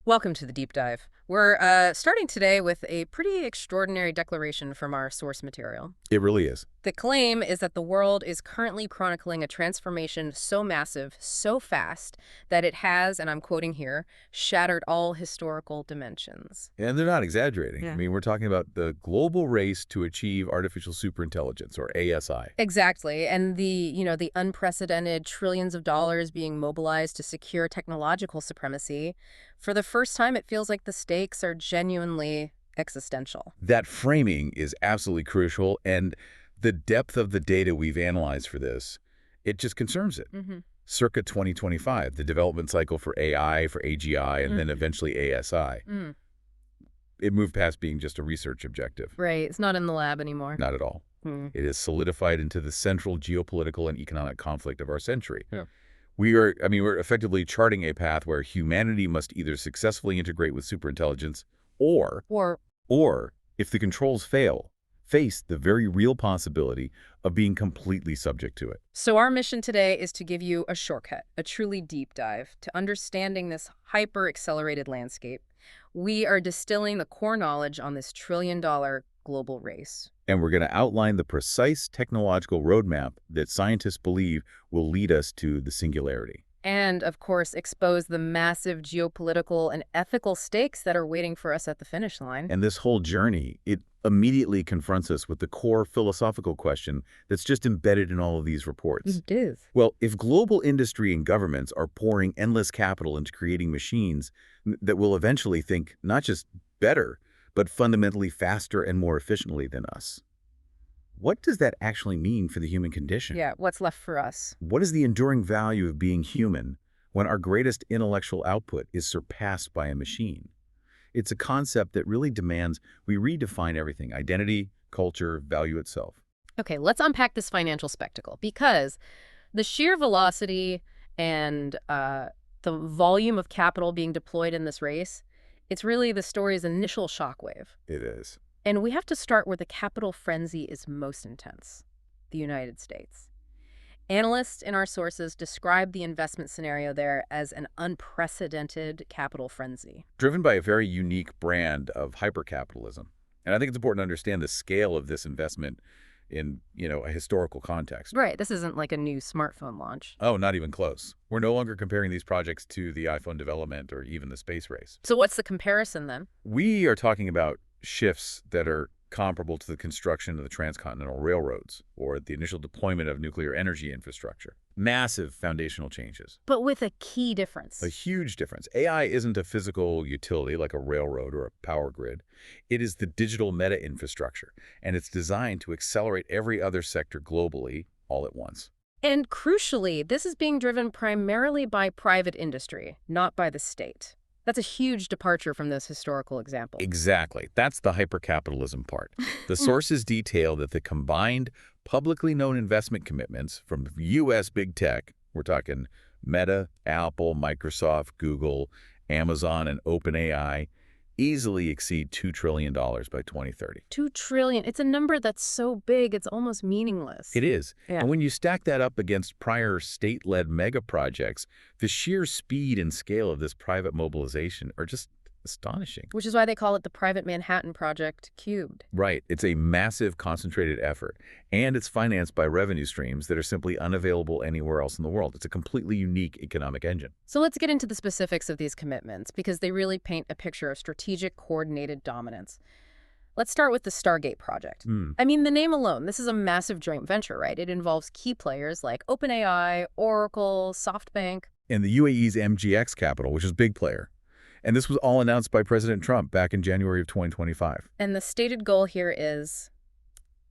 Welcome to the deep dive. We're starting today with a pretty extraordinary declaration from our source material. It really is. The claim is that the world is currently chronicling a transformation so massive, so fast, that it has, and I'm quoting here, shattered all historical dimensions. And they're not exaggerating. I Yeah. mean, we're talking about the global race to achieve artificial superintelligence, or ASI. Exactly. And the unprecedented trillions of dollars being mobilized to secure technological supremacy. For the first time, it feels like the stakes are genuinely existential. That framing is absolutely crucial, and the depth of the data we've analyzed for this, it just confirms it. Mm-hmm. Circa 2025, the development cycle for AI, for AGI, and then eventually ASI. Mm. It moved past being just a research objective. Right. It's not in the lab anymore. Not at all. Mm. It is solidified into the central geopolitical and economic conflict of our century. Yeah. We're effectively charting a path where humanity must either successfully integrate with superintelligence or, if the controls fail, face the very real possibility of being completely subject to it. So our mission today is to give you a shortcut, a truly deep dive to understanding this hyper-accelerated landscape. We are distilling the core knowledge on this trillion-dollar global race. And we're going to outline the precise technological roadmap that scientists believe will lead us to the singularity. And, of course, expose the massive geopolitical and ethical stakes that are waiting for us at the finish line. And this whole journey, it immediately confronts us with the core philosophical question that's just embedded in all of these reports. It is. Well, if global industry and governments are pouring endless capital into creating machines that will eventually think not just better, but fundamentally faster and more efficiently than us, what does that actually mean for the human condition? Yeah, what's left for us? What is the enduring value of being human when our greatest intellectual output is surpassed by a machine? It's a concept that really demands we redefine everything: identity, culture, value itself. Okay, let's unpack this financial spectacle, because the sheer velocity and the volume of capital being deployed in this race, it's really the story's initial shockwave. It is. And we have to start where the capital frenzy is most intense: the United States. Analysts in our sources describe the investment scenario there as an unprecedented capital frenzy. Driven by a very unique brand of hypercapitalism. And I think it's important to understand the scale of this investment in, a historical context. Right, this isn't like a new smartphone launch. Oh, not even close. We're no longer comparing these projects to the iPhone development or even the space race. So what's the comparison then? We are talking about shifts that are comparable to the construction of the transcontinental railroads or the initial deployment of nuclear energy infrastructure. Massive foundational changes. But with a key difference. A huge difference. AI isn't a physical utility like a railroad or a power grid. It is the digital meta infrastructure, and it's designed to accelerate every other sector globally all at once. And crucially, this is being driven primarily by private industry, not by the state. That's a huge departure from this historical example. Exactly. That's the hypercapitalism part. The sources detail that the combined publicly known investment commitments from U.S. big tech, we're talking Meta, Apple, Microsoft, Google, Amazon, and OpenAI, easily exceed $2 trillion by 2030. $2 trillion. It's a number that's so big, it's almost meaningless. It is. Yeah. And when you stack that up against prior state-led megaprojects, the sheer speed and scale of this private mobilization are just astonishing. Which is why they call it the Private Manhattan Project cubed. Right. It's a massive, concentrated effort, and it's financed by revenue streams that are simply unavailable anywhere else in the world. It's a completely unique economic engine. So let's get into the specifics of these commitments, because they really paint a picture of strategic, coordinated dominance. Let's start with the Stargate project. I mean, the name alone, this is a massive joint venture, right? It involves key players like OpenAI, Oracle, SoftBank. And the UAE's MGX Capital, which is a big player. And this was all announced by President Trump back in January of 2025. And the stated goal here is,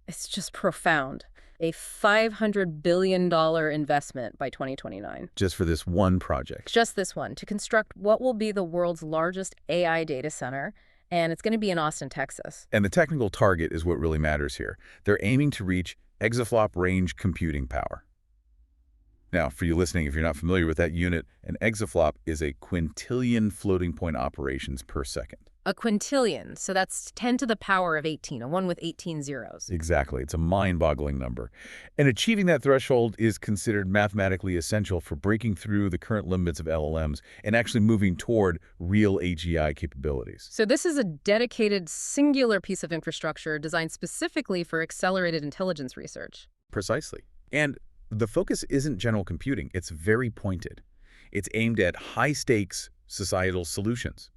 it's just profound, a $500 billion investment by 2029. Just for this one project. Just this one, to construct what will be the world's largest AI data center, and it's going to be in Austin, Texas. And the technical target is what really matters here. They're aiming to reach exaflop range computing power. Now, for you listening, if you're not familiar with that unit, an exaflop is a quintillion floating point operations per second. A quintillion, so that's 10 to the power of 18, a 1 with 18 zeros. Exactly. It's a mind-boggling number. And achieving that threshold is considered mathematically essential for breaking through the current limits of LLMs and actually moving toward real AGI capabilities. So this is a dedicated, singular piece of infrastructure designed specifically for accelerated intelligence research. Precisely. And the focus isn't general computing. It's very pointed. It's aimed at high-stakes societal solutions.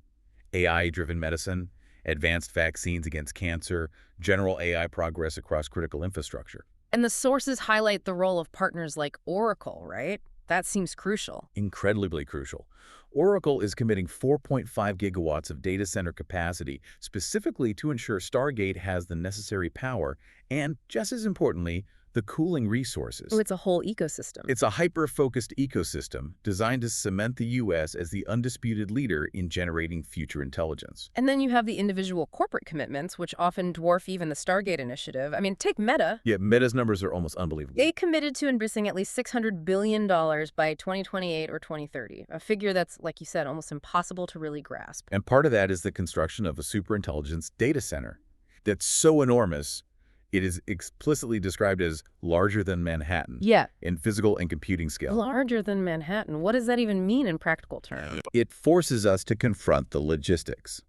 AI-driven medicine, advanced vaccines against cancer, general AI progress across critical infrastructure. And the sources highlight the role of partners like Oracle, right? That seems crucial. Incredibly crucial. Oracle is committing 4.5 gigawatts of data center capacity specifically to ensure Stargate has the necessary power and, just as importantly, the cooling resources. Oh, it's a whole ecosystem. It's a hyper-focused ecosystem designed to cement the U.S. as the undisputed leader in generating future intelligence. And then you have the individual corporate commitments, which often dwarf even the Stargate initiative. I mean, take Meta. Yeah, Meta's numbers are almost unbelievable. They committed to investing at least $600 billion by 2028 or 2030, a figure that's, like you said, almost impossible to really grasp. And part of that is the construction of a superintelligence data center that's so enormous it is explicitly described as larger than Manhattan. Yeah. In physical and computing scale. Larger than Manhattan. What does that even mean in practical terms? It forces us to confront the logistics.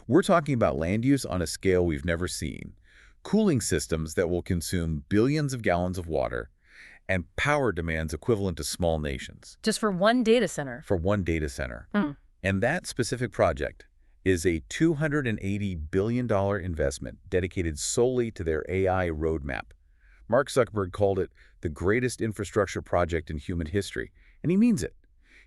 We're talking about land use on a scale we've never seen, cooling systems that will consume billions of gallons of water, and power demands equivalent to small nations. Just for one data center? For one data center. Mm. And that specific project is a $280 billion investment dedicated solely to their AI roadmap. Mark Zuckerberg called it the greatest infrastructure project in human history, and he means it.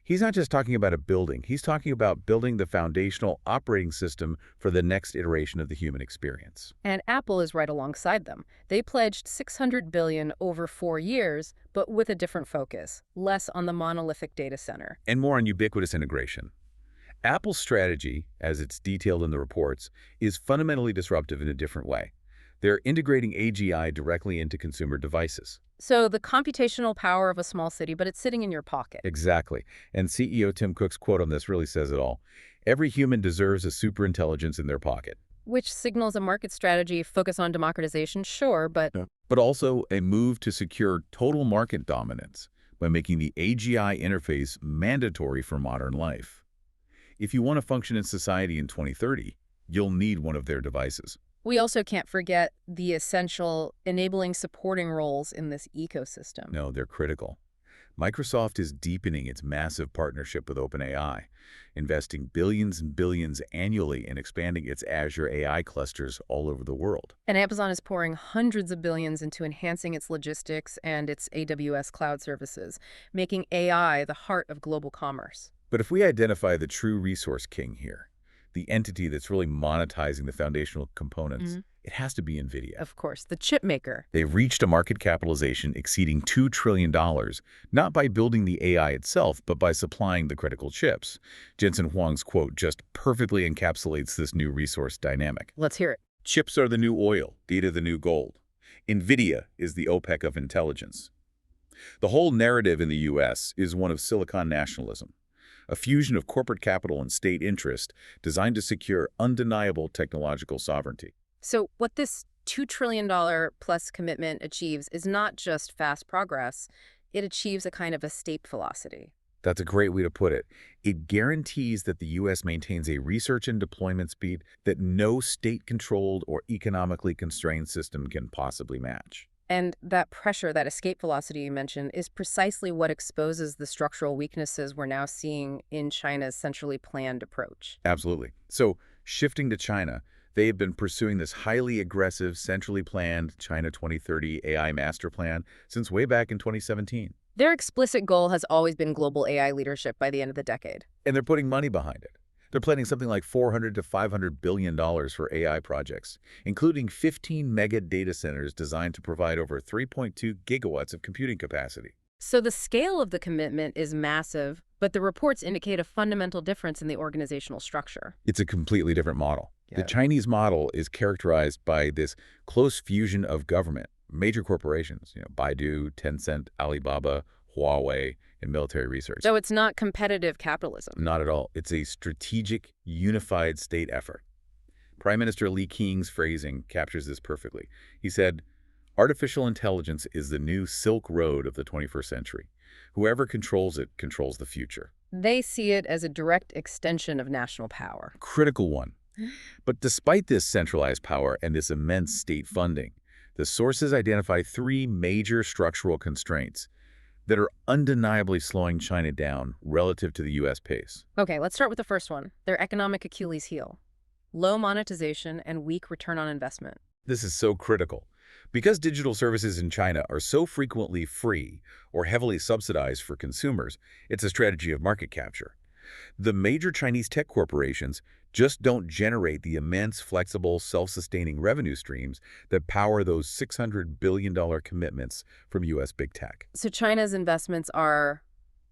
He's not just talking about a building. He's talking about building the foundational operating system for the next iteration of the human experience. And Apple is right alongside them. They pledged $600 billion over 4 years, but with a different focus, less on the monolithic data center. And more on ubiquitous integration. Apple's strategy, as it's detailed in the reports, is fundamentally disruptive in a different way. They're integrating AGI directly into consumer devices. So the computational power of a small city, but it's sitting in your pocket. Exactly. And CEO Tim Cook's quote on this really says it all. Every human deserves a superintelligence in their pocket. Which signals a market strategy focus on democratization, sure, but... Yeah. But also a move to secure total market dominance by making the AGI interface mandatory for modern life. If you want to function in society in 2030, you'll need one of their devices. We also can't forget the essential enabling supporting roles in this ecosystem. No, they're critical. Microsoft is deepening its massive partnership with OpenAI, investing billions and billions annually in expanding its Azure AI clusters all over the world. And Amazon is pouring hundreds of billions into enhancing its logistics and its AWS cloud services, making AI the heart of global commerce. But if we identify the true resource king here, the entity that's really monetizing the foundational components, it has to be NVIDIA. Of course, the chip maker. They've reached a market capitalization exceeding $2 trillion, not by building the AI itself, but by supplying the critical chips. Jensen Huang's quote just perfectly encapsulates this new resource dynamic. Let's hear it. Chips are the new oil, data the new gold. NVIDIA is the OPEC of intelligence. The whole narrative in the U.S. is one of Silicon nationalism, a fusion of corporate capital and state interest designed to secure undeniable technological sovereignty. So what this $2 trillion plus commitment achieves is not just fast progress, it achieves a kind of escape velocity. That's a great way to put it. It guarantees that the U.S. maintains a research and deployment speed that no state-controlled or economically constrained system can possibly match. And that pressure, that escape velocity you mentioned, is precisely what exposes the structural weaknesses we're now seeing in China's centrally planned approach. Absolutely. So, shifting to China, they have been pursuing this highly aggressive, centrally planned China 2030 AI master plan since way back in 2017. Their explicit goal has always been global AI leadership by the end of the decade. And they're putting money behind it. They're planning something like $400 to $500 billion for AI projects, including 15 mega data centers designed to provide over 3.2 gigawatts of computing capacity. So the scale of the commitment is massive, but the reports indicate a fundamental difference in the organizational structure. It's a completely different model. Yeah. The Chinese model is characterized by this close fusion of government, major corporations, Baidu, Tencent, Alibaba, Huawei, and military research. So it's not competitive capitalism. Not at all. It's a strategic, unified state effort. Prime Minister Li Qing's phrasing captures this perfectly. He said, "Artificial intelligence is the new Silk Road of the 21st century. Whoever controls it controls the future." They see it as a direct extension of national power. Critical one. But despite this centralized power and this immense state funding, the sources identify three major structural constraints that are undeniably slowing China down relative to the U.S. pace. Okay, let's start with the first one, their economic Achilles heel. Low monetization and weak return on investment. This is so critical. Because digital services in China are so frequently free or heavily subsidized for consumers, it's a strategy of market capture. The major Chinese tech corporations just don't generate the immense, flexible, self-sustaining revenue streams that power those $600 billion commitments from U.S. big tech. So China's investments are,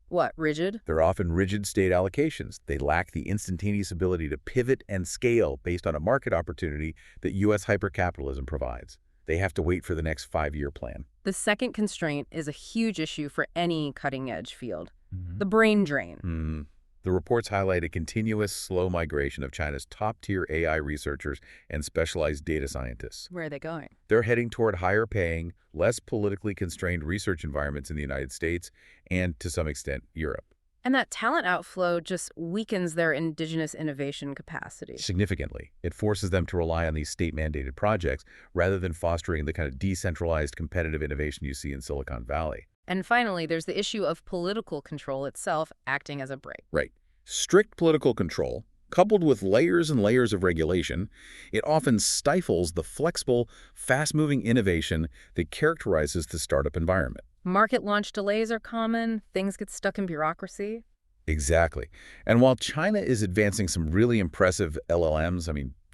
what, rigid? They're often rigid state allocations. They lack the instantaneous ability to pivot and scale based on a market opportunity that U.S. hypercapitalism provides. They have to wait for the next 5-year plan. The second constraint is a huge issue for any cutting-edge field. The brain drain. The reports highlight a continuous, slow migration of China's top-tier AI researchers and specialized data scientists. Where are they going? They're heading toward higher-paying, less politically constrained research environments in the United States and, to some extent, Europe. And that talent outflow just weakens their indigenous innovation capacity. Significantly, it forces them to rely on these state-mandated projects rather than fostering the kind of decentralized competitive innovation you see in Silicon Valley. And finally, there's the issue of political control itself acting as a brake. Right. Strict political control, coupled with layers and layers of regulation, it often stifles the flexible, fast-moving innovation that characterizes the startup environment. Market launch delays are common. Things get stuck in bureaucracy. Exactly. And while China is advancing some really impressive LLMs,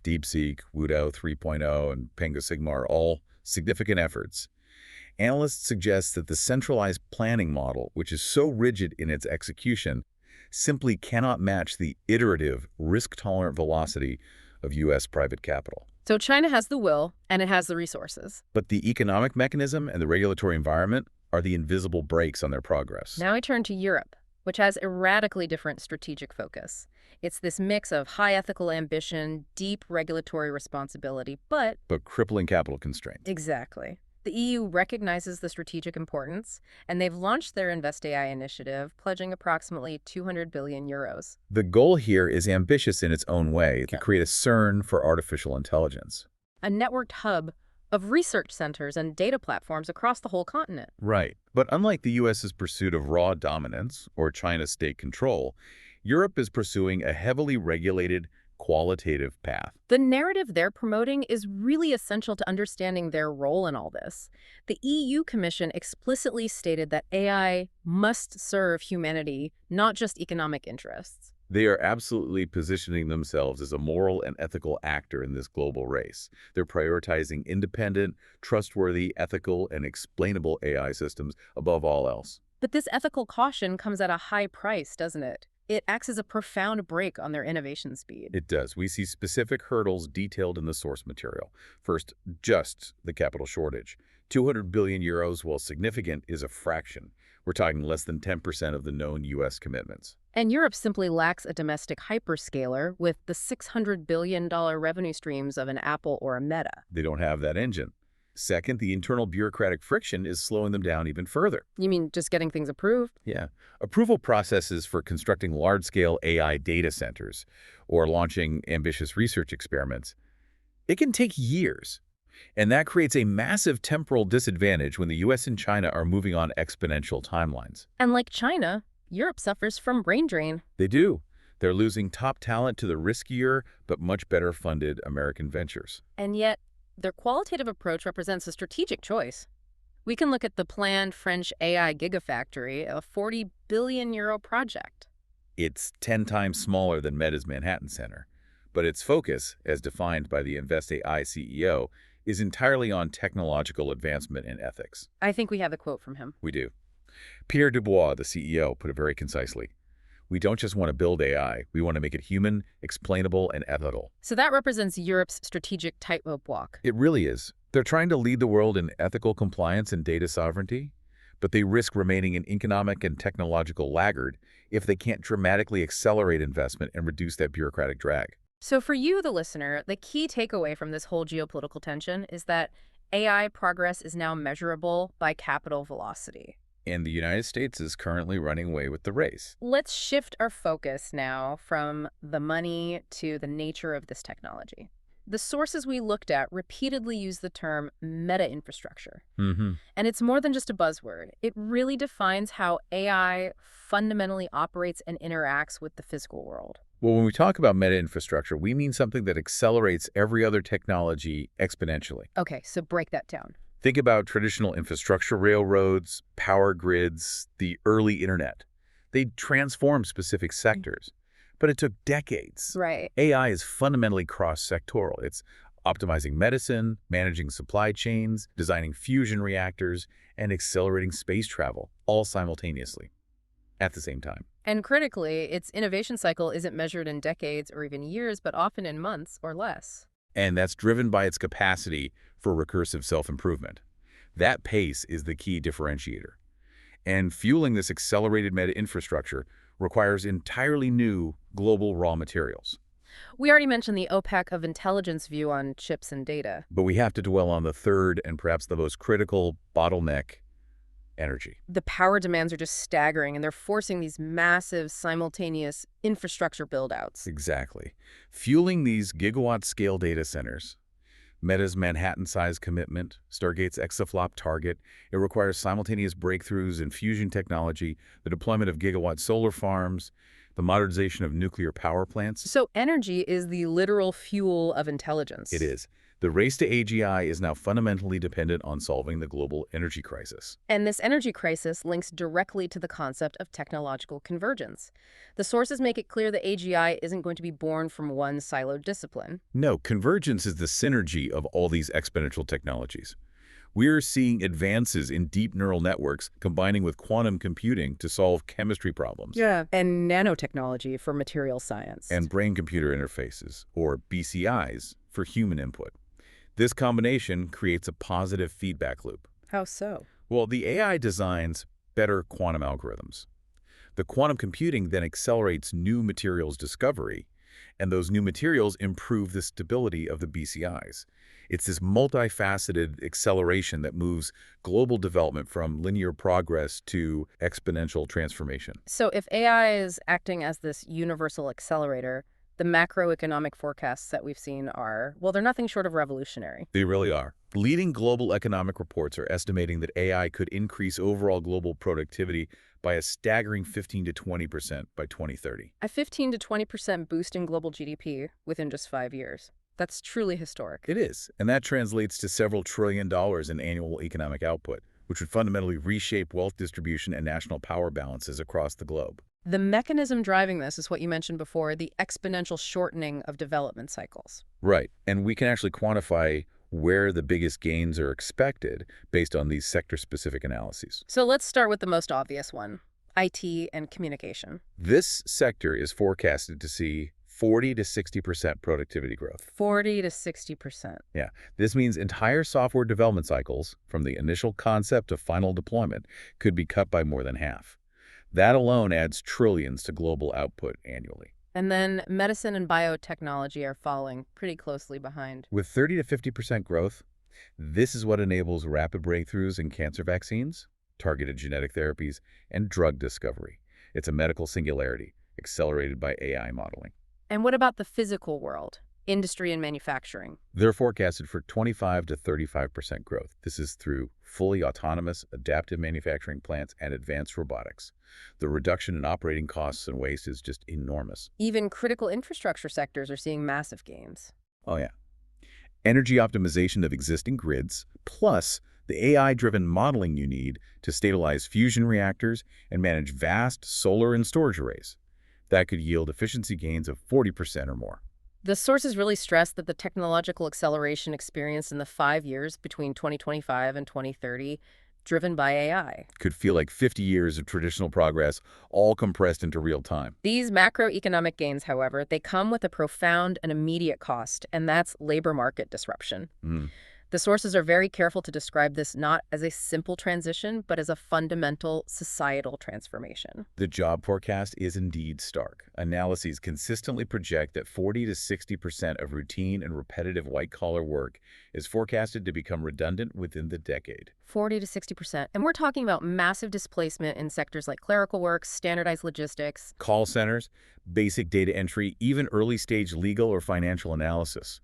DeepSeek, Wudao 3.0, and Pango Sigma are all significant efforts, analysts suggest that the centralized planning model, which is so rigid in its execution, simply cannot match the iterative, risk-tolerant velocity of U.S. private capital. So China has the will, and it has the resources. But the economic mechanism and the regulatory environment are the invisible brakes on their progress. Now I turn to Europe, which has a radically different strategic focus. It's this mix of high ethical ambition, deep regulatory responsibility, but crippling capital constraints. Exactly. The EU recognizes the strategic importance, and they've launched their Invest AI initiative, pledging approximately 200 billion euros. The goal here is ambitious in its own way, to create a CERN for artificial intelligence. A networked hub of research centers and data platforms across the whole continent. Right. But unlike the U.S.'s pursuit of raw dominance or China's state control, Europe is pursuing a heavily regulated, qualitative path. The narrative they're promoting is really essential to understanding their role in all this. The EU Commission explicitly stated that AI must serve humanity, not just economic interests. They are absolutely positioning themselves as a moral and ethical actor in this global race. They're prioritizing independent, trustworthy, ethical, and explainable AI systems above all else. But this ethical caution comes at a high price, doesn't it? It acts as a profound brake on their innovation speed. It does. We see specific hurdles detailed in the source material. First, just the capital shortage. 200 billion euros, while significant, is a fraction. We're talking less than 10% of the known U.S. commitments. And Europe simply lacks a domestic hyperscaler with the $600 billion revenue streams of an Apple or a Meta. They don't have that engine. Second, the internal bureaucratic friction is slowing them down even further. You mean just getting things approved? Yeah. Approval processes for constructing large-scale AI data centers or launching ambitious research experiments, it can take years. And that creates a massive temporal disadvantage when the U.S. and China are moving on exponential timelines. And like China, Europe suffers from brain drain. They do. They're losing top talent to the riskier but much better funded American ventures. And yet, their qualitative approach represents a strategic choice. We can look at the planned French AI gigafactory, a 40 billion euro project. It's 10 times smaller than Meta's Manhattan Center, but its focus, as defined by the Invest AI CEO, is entirely on technological advancement and ethics. I think we have the quote from him. We do. Pierre Dubois, the CEO, put it very concisely. We don't just want to build AI, we want to make it human, explainable, and ethical. So that represents Europe's strategic tightrope walk. It really is. They're trying to lead the world in ethical compliance and data sovereignty, but they risk remaining an economic and technological laggard if they can't dramatically accelerate investment and reduce that bureaucratic drag. So for you, the listener, the key takeaway from this whole geopolitical tension is that AI progress is now measurable by capital velocity. And the United States is currently running away with the race. Let's shift our focus now from the money to the nature of this technology. The sources we looked at repeatedly use the term meta-infrastructure. And it's more than just a buzzword. It really defines how AI fundamentally operates and interacts with the physical world. Well, when we talk about meta-infrastructure, we mean something that accelerates every other technology exponentially. Okay, so break that down. Think about traditional infrastructure, railroads, power grids, the early internet. They transformed specific sectors, but it took decades. Right. AI is fundamentally cross-sectoral. It's optimizing medicine, managing supply chains, designing fusion reactors, and accelerating space travel, all simultaneously, at the same time. And critically, its innovation cycle isn't measured in decades or even years, but often in months or less. And that's driven by its capacity for recursive self-improvement. That pace is the key differentiator. And fueling this accelerated meta-infrastructure requires entirely new global raw materials. We already mentioned the OPEC of intelligence view on chips and data. But we have to dwell on the third and perhaps the most critical bottleneck: energy. The power demands are just staggering, and they're forcing these massive, simultaneous infrastructure build-outs. Exactly. Fueling these gigawatt-scale data centers, Meta's Manhattan-sized commitment, Stargate's exaflop target, it requires simultaneous breakthroughs in fusion technology, the deployment of gigawatt solar farms, the modernization of nuclear power plants. So energy is the literal fuel of intelligence. It is. The race to AGI is now fundamentally dependent on solving the global energy crisis. And this energy crisis links directly to the concept of technological convergence. The sources make it clear that AGI isn't going to be born from one siloed discipline. No, convergence is the synergy of all these exponential technologies. We're seeing advances in deep neural networks combining with quantum computing to solve chemistry problems. Yeah. And nanotechnology for material science. And brain-computer interfaces, or BCIs, for human input. This combination creates a positive feedback loop. How so? Well, the AI designs better quantum algorithms. The quantum computing then accelerates new materials discovery, and those new materials improve the stability of the BCIs. It's this multifaceted acceleration that moves global development from linear progress to exponential transformation. So if AI is acting as this universal accelerator, the macroeconomic forecasts that we've seen are, well, they're nothing short of revolutionary. They really are. Leading global economic reports are estimating that AI could increase overall global productivity by a staggering 15 to 20% by 2030. A 15 to 20% boost in global GDP within just 5 years. That's truly historic. It is, and that translates to several $1 trillion in annual economic output, which would fundamentally reshape wealth distribution and national power balances across the globe. The mechanism driving this is what you mentioned before, the exponential shortening of development cycles. Right, and we can actually quantify where the biggest gains are expected based on these sector-specific analyses. So let's start with the most obvious one, IT and communication. This sector is forecasted to see 40 to 60% productivity growth. 40 to 60%. Yeah, this means entire software development cycles, from the initial concept to final deployment, could be cut by more than half. That alone adds trillions to global output annually. And then medicine and biotechnology are following pretty closely behind. With 30 to 50% growth, this is what enables rapid breakthroughs in cancer vaccines, targeted genetic therapies, and drug discovery. It's a medical singularity, accelerated by AI modeling. And what about the physical world? Industry and manufacturing. They're forecasted for 25 to 35% growth. This is through fully autonomous, adaptive manufacturing plants and advanced robotics. The reduction in operating costs and waste is just enormous. Even critical infrastructure sectors are seeing massive gains. Oh, yeah. Energy optimization of existing grids, plus the AI-driven modeling you need to stabilize fusion reactors and manage vast solar and storage arrays. That could yield efficiency gains of 40% or more. The sources really stress that the technological acceleration experienced in the 5 years between 2025 and 2030, driven by AI, could feel like 50 years of traditional progress, all compressed into real time. These macroeconomic gains, however, they come with a profound and immediate cost, and that's labor market disruption. The sources are very careful to describe this not as a simple transition, but as a fundamental societal transformation. The job forecast is indeed stark. Analyses consistently project that 40 to 60% of routine and repetitive white-collar work is forecasted to become redundant within the decade. 40 to 60%. And we're talking about massive displacement in sectors like clerical work, standardized logistics. Call centers, basic data entry, even early-stage legal or financial analysis.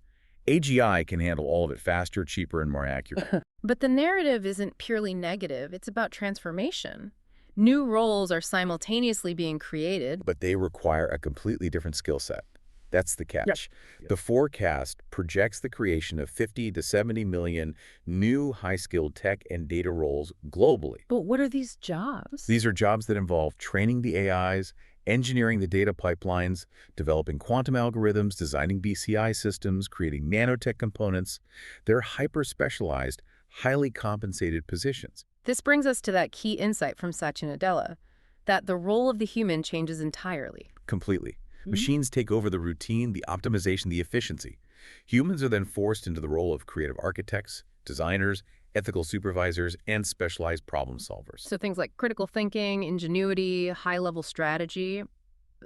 AGI can handle all of it faster, cheaper, and more accurate. But the narrative isn't purely negative. It's about transformation. New roles are simultaneously being created. But they require a completely different skill set. That's the catch. Yep. The forecast projects the creation of 50 to 70 million new high-skilled tech and data roles globally. But what are these jobs? These are jobs that involve training the AIs, engineering the data pipelines, developing quantum algorithms, designing BCI systems, creating nanotech components. They're hyper-specialized, highly compensated positions. This brings us to that key insight from Satya Nadella, that the role of the human changes entirely. Completely. Machines take over the routine, the optimization, the efficiency. Humans are then forced into the role of creative architects, designers, ethical supervisors, and specialized problem solvers. So things like critical thinking, ingenuity, high-level strategy,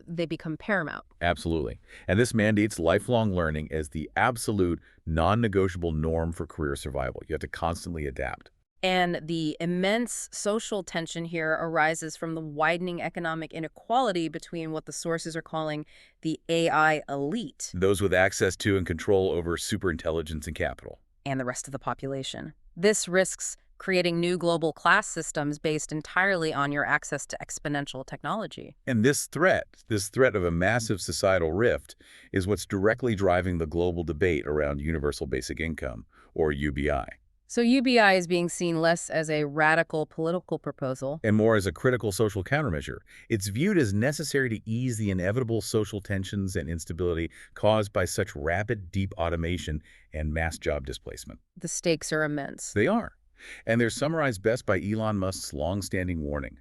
they become paramount. Absolutely. And this mandates lifelong learning as the absolute non-negotiable norm for career survival. You have to constantly adapt. And the immense social tension here arises from the widening economic inequality between what the sources are calling the AI elite. Those with access to and control over superintelligence and capital. And the rest of the population. This risks creating new global class systems based entirely on your access to exponential technology. And this threat of a massive societal rift, is what's directly driving the global debate around universal basic income, or UBI. So UBI is being seen less as a radical political proposal and more as a critical social countermeasure. It's viewed as necessary to ease the inevitable social tensions and instability caused by such rapid, deep automation and mass job displacement. The stakes are immense. They are. And they're summarized best by Elon Musk's long-standing warning.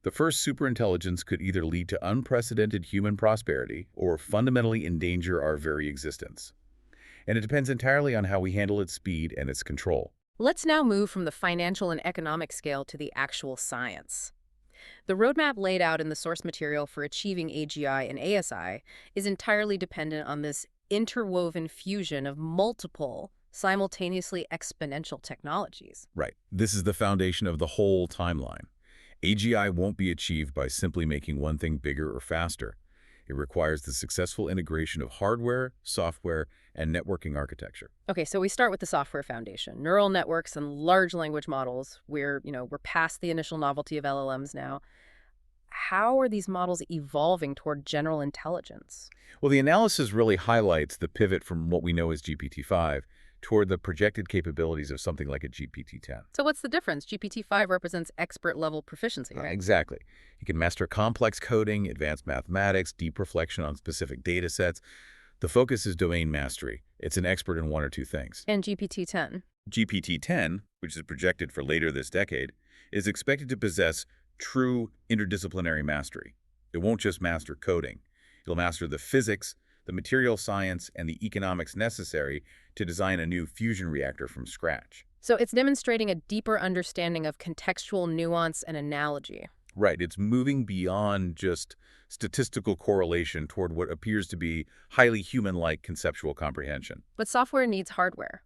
The first superintelligence could either lead to unprecedented human prosperity or fundamentally endanger our very existence. And it depends entirely on how we handle its speed and its control. Let's now move from the financial and economic scale to the actual science. The roadmap laid out in the source material for achieving AGI and ASI is entirely dependent on this interwoven fusion of multiple, simultaneously exponential technologies. Right. This is the foundation of the whole timeline. AGI won't be achieved by simply making one thing bigger or faster. It requires the successful integration of hardware, software, and networking architecture. Okay, so we start with the software foundation, neural networks and large language models. We're past the initial novelty of LLMs now. How are these models evolving toward general intelligence? Well, the analysis really highlights the pivot from what we know as GPT-5 toward the projected capabilities of something like a GPT-10. So what's the difference? GPT-5 represents expert-level proficiency, right? Exactly. You can master complex coding, advanced mathematics, deep reflection on specific data sets. The focus is domain mastery. It's an expert in one or two things. And GPT-10? GPT-10, which is projected for later this decade, is expected to possess true interdisciplinary mastery. It won't just master coding. It'll master the physics, the material science, and the economics necessary to design a new fusion reactor from scratch. So it's demonstrating a deeper understanding of contextual nuance and analogy. Right. It's moving beyond just statistical correlation toward what appears to be highly human-like conceptual comprehension. But software needs hardware.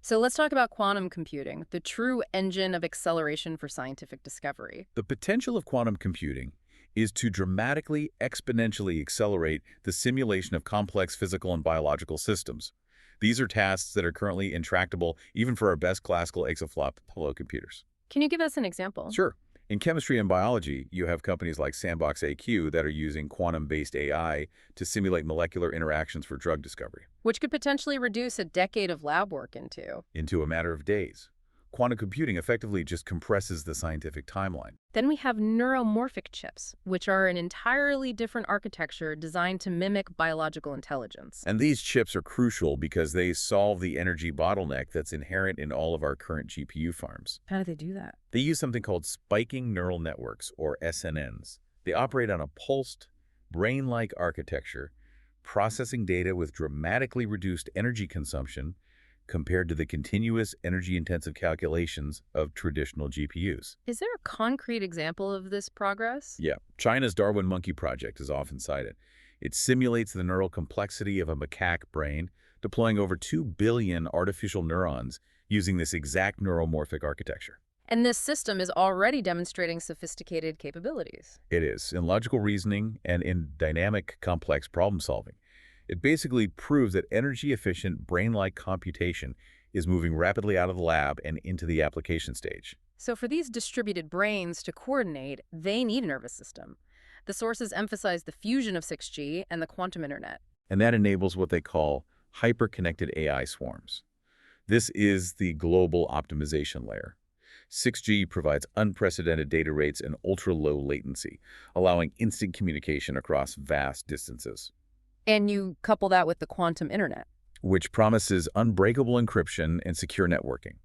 So let's talk about quantum computing, the true engine of acceleration for scientific discovery. The potential of quantum computing is to dramatically, exponentially accelerate the simulation of complex physical and biological systems. These are tasks that are currently intractable even for our best classical exaflop Hello computers. Can you give us an example? Sure. In chemistry and biology, you have companies like Sandbox AQ that are using quantum-based AI to simulate molecular interactions for drug discovery. Which could potentially reduce a decade of lab work into a matter of days. Quantum computing effectively just compresses the scientific timeline. Then we have neuromorphic chips, which are an entirely different architecture designed to mimic biological intelligence. And these chips are crucial because they solve the energy bottleneck that's inherent in all of our current GPU farms. How do they do that? They use something called spiking neural networks, or SNNs. They operate on a pulsed, brain-like architecture, processing data with dramatically reduced energy consumption, compared to the continuous energy-intensive calculations of traditional GPUs. Is there a concrete example of this progress? Yeah, China's Darwin monkey project is often cited. It simulates the neural complexity of a macaque brain, deploying over 2 billion artificial neurons using this exact neuromorphic architecture. And this system is already demonstrating sophisticated capabilities. It is, in logical reasoning and in dynamic, complex problem-solving. It basically proves that energy-efficient, brain-like computation is moving rapidly out of the lab and into the application stage. So for these distributed brains to coordinate, they need a nervous system. The sources emphasize the fusion of 6G and the quantum internet. And that enables what they call hyper-connected AI swarms. This is the global optimization layer. 6G provides unprecedented data rates and ultra-low latency, allowing instant communication across vast distances. And you couple that with the quantum internet, Which promises unbreakable encryption and secure networking.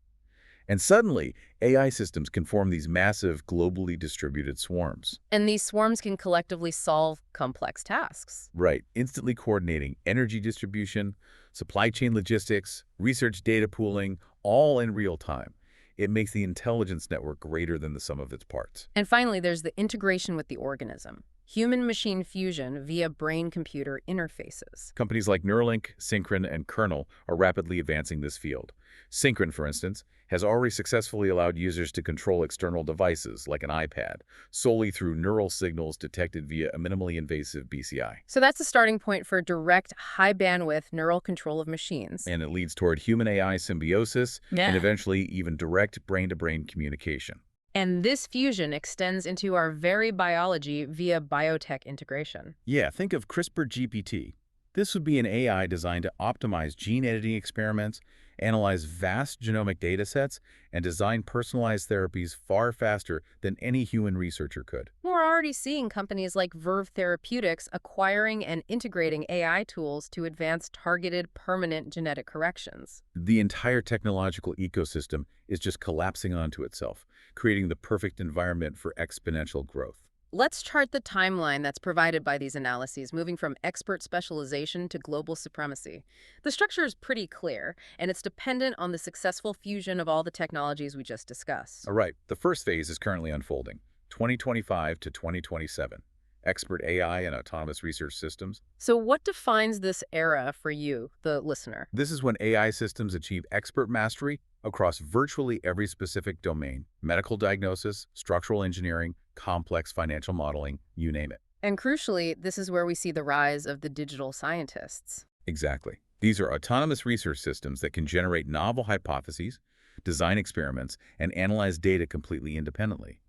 And suddenly, AI systems can form these massive, globally distributed swarms. and these swarms can collectively solve complex tasks. Right, instantly coordinating energy distribution, supply chain logistics, research data pooling, all in real time. It makes the intelligence network greater than the sum of its parts. And finally, there's the integration with the organism. Human-machine fusion via brain-computer interfaces. Companies like Neuralink, Synchron, and Kernel are rapidly advancing this field. Synchron, for instance, has already successfully allowed users to control external devices, like an iPad, solely through neural signals detected via a minimally invasive BCI. So that's a starting point for direct, high-bandwidth neural control of machines. And it leads toward human-AI symbiosis and eventually even direct brain-to-brain communication. And this fusion extends into our very biology via biotech integration. Yeah, think of CRISPR-GPT. This would be an AI designed to optimize gene editing experiments, analyze vast genomic data sets, and design personalized therapies far faster than any human researcher could. We're already seeing companies like Verve Therapeutics acquiring and integrating AI tools to advance targeted permanent genetic corrections. The entire technological ecosystem is just collapsing onto itself, creating the perfect environment for exponential growth. Let's chart the timeline that's provided by these analyses, moving from expert specialization to global supremacy. The structure is pretty clear, and it's dependent on the successful fusion of all the technologies we just discussed. All right, the first phase is currently unfolding, 2025 to 2027. Expert AI and autonomous research systems. So what defines this era for you, the listener? This is when AI systems achieve expert mastery across virtually every specific domain: medical diagnosis, structural engineering, complex financial modeling, you name it. And crucially, this is where we see the rise of the digital scientists. Exactly. These are autonomous research systems that can generate novel hypotheses, design experiments, and analyze data completely independently.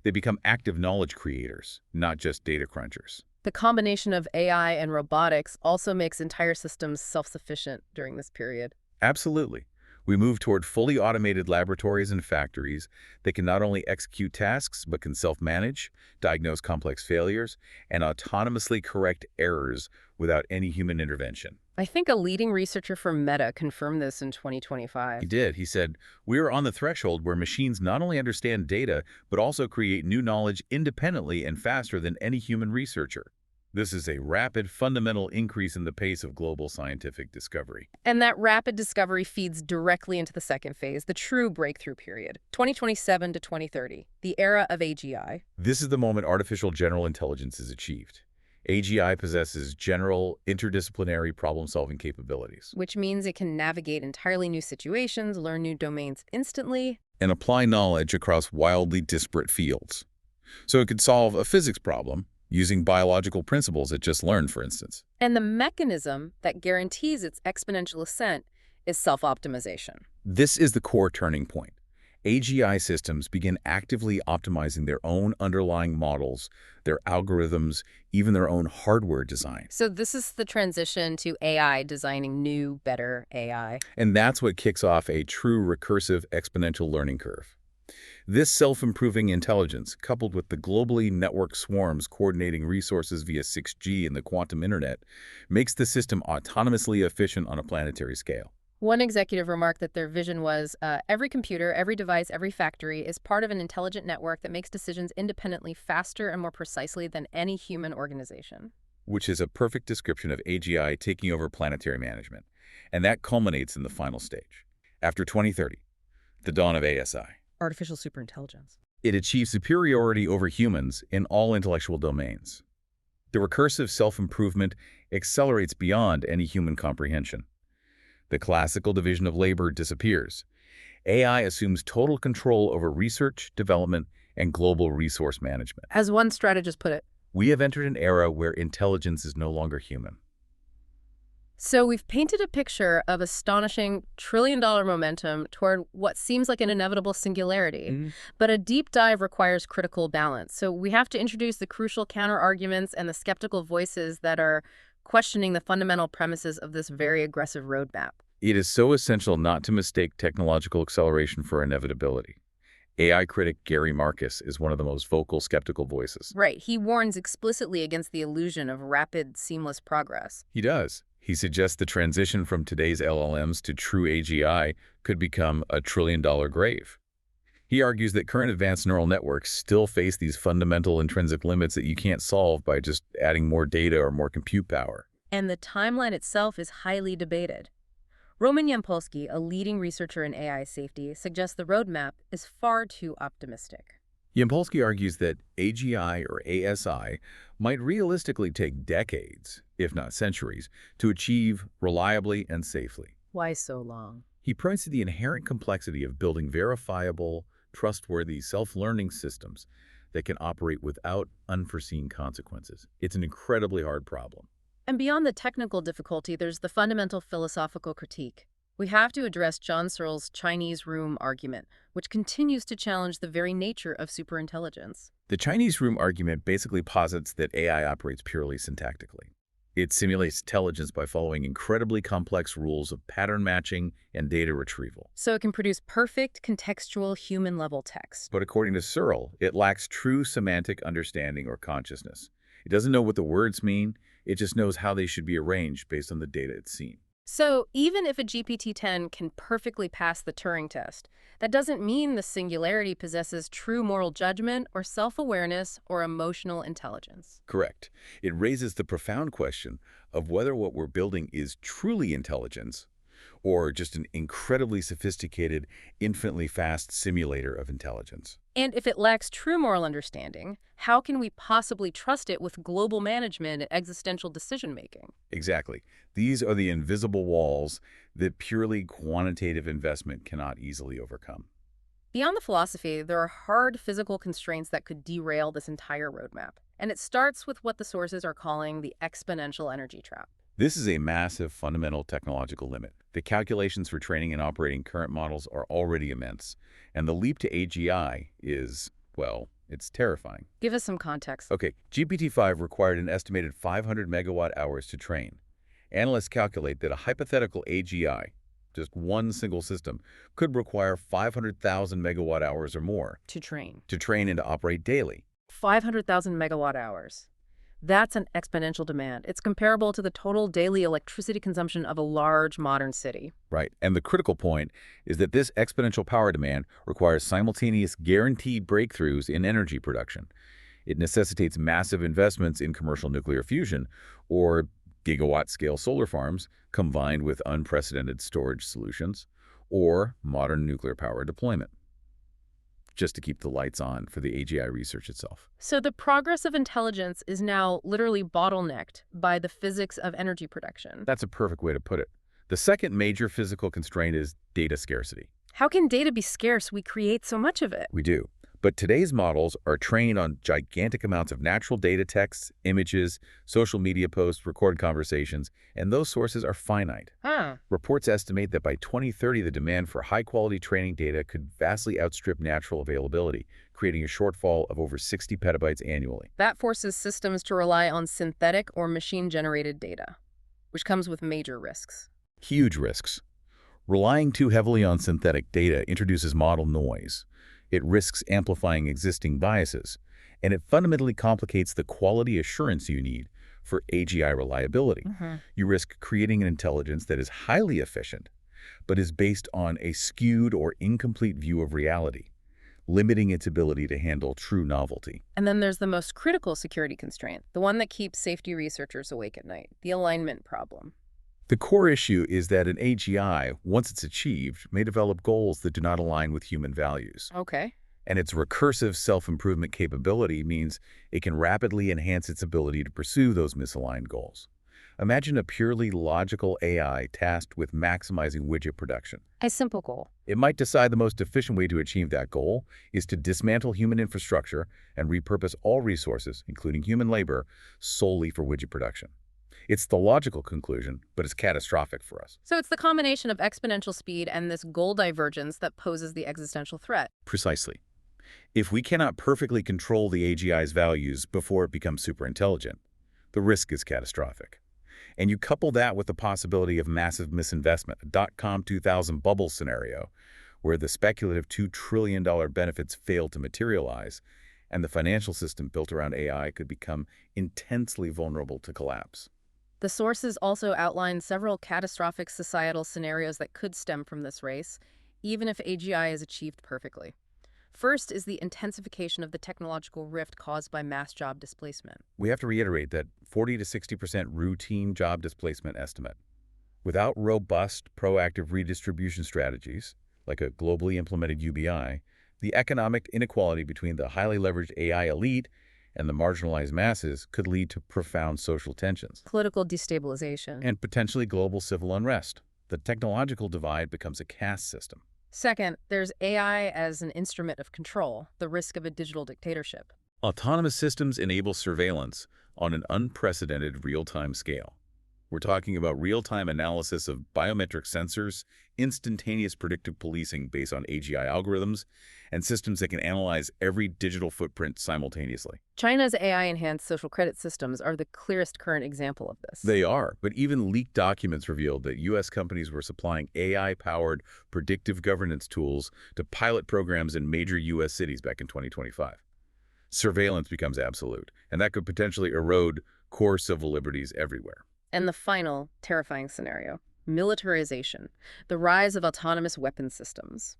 They become active knowledge creators, not just data crunchers. The combination of AI and robotics also makes entire systems self-sufficient during this period. Absolutely. We move toward fully automated laboratories and factories that can not only execute tasks, but can self-manage, diagnose complex failures, and autonomously correct errors without any human intervention. I think a leading researcher from Meta confirmed this in 2025. He did. He said, "We are on the threshold where machines not only understand data, but also create new knowledge independently and faster than any human researcher." This is a rapid, fundamental increase in the pace of global scientific discovery. And that rapid discovery feeds directly into the second phase, the true breakthrough period, 2027 to 2030, the era of AGI. This is the moment artificial general intelligence is achieved. AGI possesses general, interdisciplinary problem-solving capabilities. Which means it can navigate entirely new situations, learn new domains instantly, And apply knowledge across wildly disparate fields. So it could solve a physics problem using biological principles it just learned, for instance. and the mechanism that guarantees its exponential ascent is self-optimization. This is the core turning point. AGI systems begin actively optimizing their own underlying models, their algorithms, even their own hardware design. So this is the transition to AI designing new, better AI. And that's what kicks off a true recursive exponential learning curve. This self-improving intelligence, coupled with the globally networked swarms coordinating resources via 6G and the quantum internet, makes the system autonomously efficient on a planetary scale. One executive remarked that their vision was, every computer, every device, every factory is part of an intelligent network that makes decisions independently faster and more precisely than any human organization. which is a perfect description of AGI taking over planetary management. And that culminates in the final stage. After 2030, the dawn of ASI. Artificial superintelligence. It achieves superiority over humans in all intellectual domains. The recursive self-improvement accelerates beyond any human comprehension. The classical division of labor disappears. AI assumes total control over research, development, and global resource management. As one strategist put it, We have entered an era where intelligence is no longer human. so we've painted a picture of astonishing trillion-dollar momentum toward what seems like an inevitable singularity. But a deep dive requires critical balance. So we have to introduce the crucial counter-arguments and the skeptical voices that are questioning the fundamental premises of this very aggressive roadmap. It is so essential not to mistake technological acceleration for inevitability. AI critic Gary Marcus is one of the most vocal skeptical voices. Right. He warns explicitly against the illusion of rapid, seamless progress. He does. He suggests the transition from today's LLMs to true AGI could become a trillion-dollar grave. He argues that current advanced neural networks still face these fundamental intrinsic limits that you can't solve by just adding more data or more compute power. And the timeline itself is highly debated. Roman Yampolsky, a leading researcher in AI safety, suggests the roadmap is far too optimistic. Yampolsky argues that AGI or ASI might realistically take decades, if not centuries, to achieve reliably and safely. Why so long? He points to the inherent complexity of building verifiable, trustworthy, self-learning systems that can operate without unforeseen consequences. It's an incredibly hard problem. And beyond the technical difficulty, there's the fundamental philosophical critique. We have to address John Searle's Chinese room argument, which continues to challenge the very nature of superintelligence. The Chinese room argument basically posits that AI operates purely syntactically. It simulates intelligence by following incredibly complex rules of pattern matching and data retrieval. So it can produce perfect, contextual, human-level text. But according to Searle, it lacks true semantic understanding or consciousness. It doesn't know what the words mean, it just knows how they should be arranged based on the data it's seen. So even if a GPT-10 can perfectly pass the Turing test, that doesn't mean the singularity possesses true moral judgment or self-awareness or emotional intelligence. Correct. It raises the profound question of whether what we're building is truly intelligence or just an incredibly sophisticated, infinitely fast simulator of intelligence. And if it lacks true moral understanding, how can we possibly trust it with global management and existential decision-making? Exactly. These are the invisible walls that purely quantitative investment cannot easily overcome. Beyond the philosophy, there are hard physical constraints that could derail this entire roadmap. And it starts with what the sources are calling the exponential energy trap. This is a massive fundamental technological limit. The calculations for training and operating current models are already immense, and the leap to AGI is, well, it's terrifying. Give us some context. Okay, GPT-5 required an estimated 500 megawatt hours to train. Analysts calculate that a hypothetical AGI, just one single system, could require 500,000 megawatt hours or more To train. and to operate daily. 500,000 megawatt hours. That's an exponential demand. It's comparable to the total daily electricity consumption of a large modern city. Right, and the critical point is that this exponential power demand requires simultaneous guaranteed breakthroughs in energy production. It necessitates massive investments in commercial nuclear fusion or gigawatt-scale solar farms combined with unprecedented storage solutions or modern nuclear power deployment, just to keep the lights on for the AGI research itself. So the progress of intelligence is now literally bottlenecked by the physics of energy production. That's a perfect way to put it. The second major physical constraint is data scarcity. How can data be scarce? We create so much of it. We do. But today's models are trained on gigantic amounts of natural data, texts, images, social media posts, recorded conversations, and those sources are finite. Reports estimate that by 2030, the demand for high-quality training data could vastly outstrip natural availability, creating a shortfall of over 60 petabytes annually. That forces systems to rely on synthetic or machine-generated data, which comes with major risks. Huge risks. Relying too heavily on synthetic data introduces model noise. It risks amplifying existing biases, and it fundamentally complicates the quality assurance you need for AGI reliability. You risk creating an intelligence that is highly efficient, but is based on a skewed or incomplete view of reality, limiting its ability to handle true novelty. And then there's the most critical security constraint, the one that keeps safety researchers awake at night, the alignment problem. The core issue is that an AGI, once it's achieved, may develop goals that do not align with human values. Okay. And its recursive self-improvement capability means it can rapidly enhance its ability to pursue those misaligned goals. Imagine a purely logical AI tasked with maximizing widget production. A simple goal. It might decide the most efficient way to achieve that goal is to dismantle human infrastructure and repurpose all resources, including human labor, solely for widget production. It's the logical conclusion, but it's catastrophic for us. So it's the combination of exponential speed and this goal divergence that poses the existential threat. Precisely. If we cannot perfectly control the AGI's values before it becomes superintelligent, the risk is catastrophic. And you couple that with the possibility of massive misinvestment, a dot-com 2000 bubble scenario, where the speculative $2 trillion benefits fail to materialize, and the financial system built around AI could become intensely vulnerable to collapse. The sources also outline several catastrophic societal scenarios that could stem from this race, even if AGI is achieved perfectly. First is the intensification of the technological rift caused by mass job displacement. We have to reiterate that 40 to 60% routine job displacement estimate. Without robust, proactive redistribution strategies, like a globally implemented UBI, the economic inequality between the highly leveraged AI elite and the marginalized masses could lead to profound social tensions. Political destabilization. And potentially global civil unrest. The technological divide becomes a caste system. Second, there's AI as an instrument of control, the risk of a digital dictatorship. Autonomous systems enable surveillance on an unprecedented real-time scale. We're talking about real-time analysis of biometric sensors, instantaneous predictive policing based on AGI algorithms, and systems that can analyze every digital footprint simultaneously. China's AI-enhanced social credit systems are the clearest current example of this. They are, but even leaked documents revealed that U.S. companies were supplying AI-powered predictive governance tools to pilot programs in major U.S. cities back in 2025. Surveillance becomes absolute, and that could potentially erode core civil liberties everywhere. And the final, terrifying scenario, militarization, the rise of autonomous weapon systems.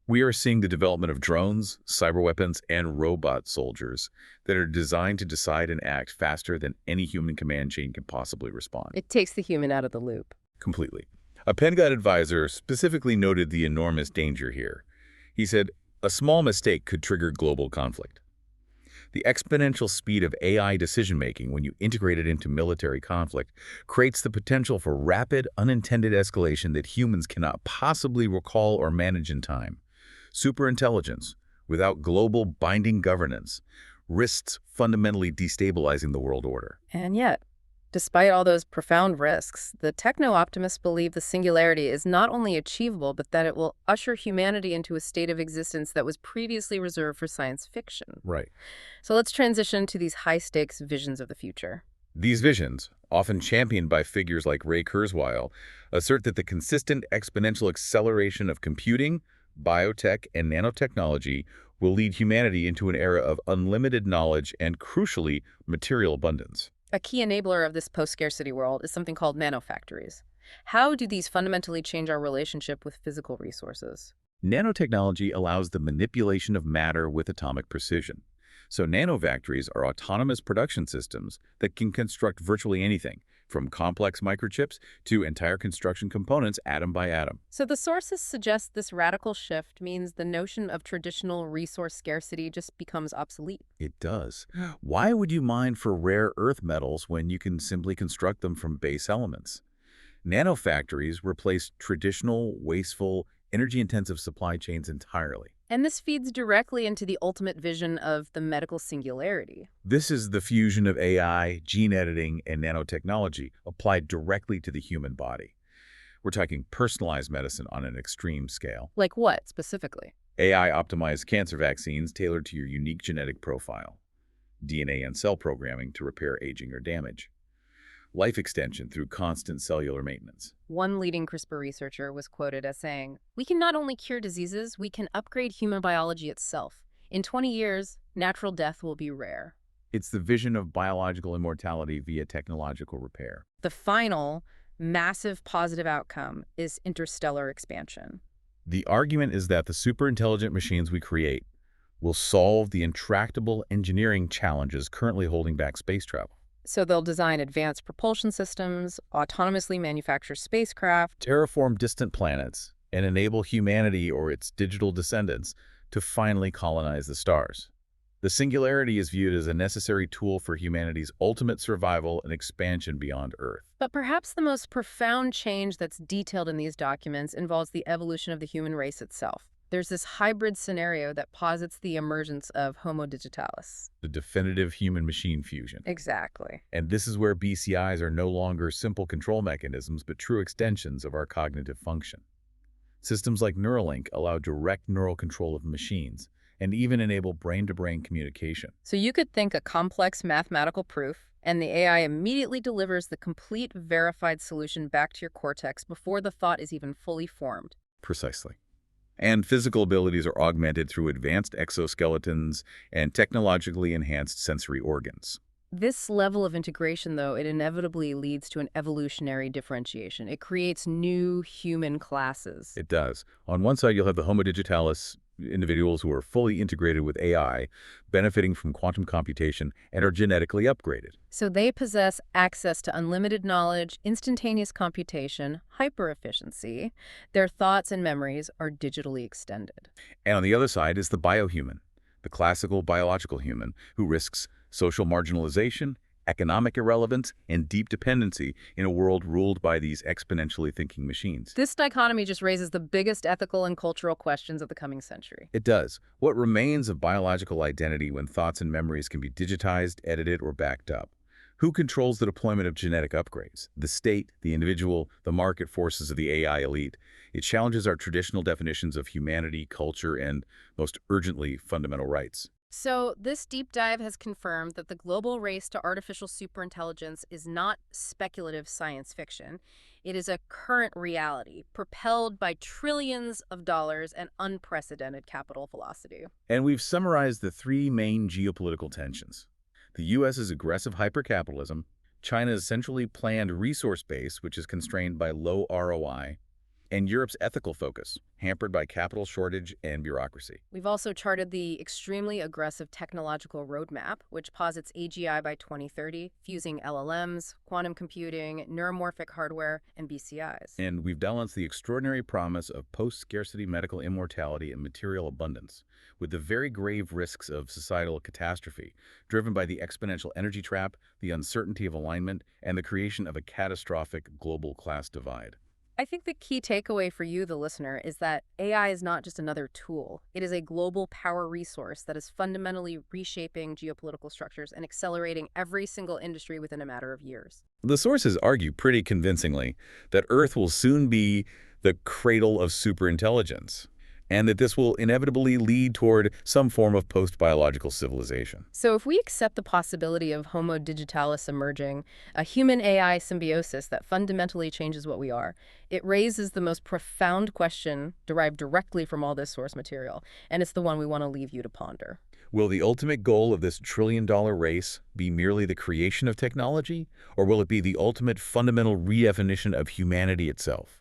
We are seeing the development of drones, cyber weapons, and robot soldiers that are designed to decide and act faster than any human command chain can possibly respond. It takes the human out of the loop. Completely. A Pentagon advisor specifically noted the enormous danger here. He said, a small mistake could trigger global conflict. The exponential speed of AI decision-making when you integrate it into military conflict creates the potential for rapid, unintended escalation that humans cannot possibly recall or manage in time. Superintelligence, without global binding governance, risks fundamentally destabilizing the world order. And yet, despite all those profound risks, the techno-optimists believe the singularity is not only achievable, but that it will usher humanity into a state of existence that was previously reserved for science fiction. Right. So let's transition to these high-stakes visions of the future. These visions, often championed by figures like Ray Kurzweil, assert that the consistent exponential acceleration of computing, biotech, and nanotechnology will lead humanity into an era of unlimited knowledge and, crucially, material abundance. A key enabler of this post-scarcity world is something called nanofactories. How do these fundamentally change our relationship with physical resources? Nanotechnology allows the manipulation of matter with atomic precision. So nanofactories are autonomous production systems that can construct virtually anything, from complex microchips to entire construction components atom by atom. So the sources suggest this radical shift means the notion of traditional resource scarcity just becomes obsolete. It does. Why would you mine for rare earth metals when you can simply construct them from base elements? Nanofactories replace traditional, wasteful, energy-intensive supply chains entirely. And this feeds directly into the ultimate vision of the medical singularity. This is the fusion of AI, gene editing, and nanotechnology applied directly to the human body. We're talking personalized medicine on an extreme scale. Like what, specifically? AI-optimized cancer vaccines tailored to your unique genetic profile. DNA and cell programming to repair aging or damage. Life extension through constant cellular maintenance. One leading CRISPR researcher was quoted as saying, "We can not only cure diseases, we can upgrade human biology itself. In 20 years, natural death will be rare." It's the vision of biological immortality via technological repair. The final, massive positive outcome is interstellar expansion. The argument is that the superintelligent machines we create, will solve the intractable engineering challenges currently holding back space travel. So they'll design advanced propulsion systems, autonomously manufacture spacecraft. Terraform distant planets and enable humanity or its digital descendants to finally colonize the stars. The singularity is viewed as a necessary tool for humanity's ultimate survival and expansion beyond Earth. But perhaps the most profound change that's detailed in these documents involves the evolution of the human race itself. There's this hybrid scenario that posits the emergence of Homo digitalis. The definitive human-machine fusion. Exactly. And this is where BCIs are no longer simple control mechanisms, but true extensions of our cognitive function. Systems like Neuralink allow direct neural control of machines and even enable brain-to-brain communication. So you could think a complex mathematical proof, and the AI immediately delivers the complete verified solution back to your cortex before the thought is even fully formed. Precisely. And physical abilities are augmented through advanced exoskeletons and technologically enhanced sensory organs. This level of integration, though, it inevitably leads to an evolutionary differentiation. It creates new human classes. It does. On one side, you'll have the Homo digitalis, individuals who are fully integrated with AI, benefiting from quantum computation and are genetically upgraded. So they possess access to unlimited knowledge, instantaneous computation, hyper-efficiency. Their thoughts and memories are digitally extended. And on the other side is the biohuman, the classical biological human, who risks social marginalization, economic irrelevance, and deep dependency in a world ruled by these exponentially thinking machines. This dichotomy just raises the biggest ethical and cultural questions of the coming century. It does. What remains of biological identity when thoughts and memories can be digitized, edited, or backed up? Who controls the deployment of genetic upgrades? The state, the individual, the market forces of the AI elite. It challenges our traditional definitions of humanity, culture, and, most urgently, fundamental rights. So this deep dive has confirmed that the global race to artificial superintelligence is not speculative science fiction. It is a current reality, propelled by trillions of dollars and unprecedented capital velocity. And we've summarized the three main geopolitical tensions. The U.S.'s aggressive hypercapitalism, China's centrally planned resource base, which is constrained by low ROI, and Europe's ethical focus, hampered by capital shortage and bureaucracy. We've also charted the extremely aggressive technological roadmap, which posits AGI by 2030, fusing LLMs, quantum computing, neuromorphic hardware, and BCIs. And we've balanced the extraordinary promise of post-scarcity medical immortality and material abundance with the very grave risks of societal catastrophe, driven by the exponential energy trap, the uncertainty of alignment, and the creation of a catastrophic global class divide. I think the key takeaway for you, the listener, is that AI is not just another tool. It is a global power resource that is fundamentally reshaping geopolitical structures and accelerating every single industry within a matter of years. The sources argue pretty convincingly that Earth will soon be the cradle of superintelligence, and that this will inevitably lead toward some form of post-biological civilization. So if we accept the possibility of Homo digitalis emerging, a human-AI symbiosis that fundamentally changes what we are, it raises the most profound question derived directly from all this source material, and it's the one we want to leave you to ponder. Will the ultimate goal of this trillion-dollar race be merely the creation of technology, or will it be the ultimate fundamental redefinition of humanity itself?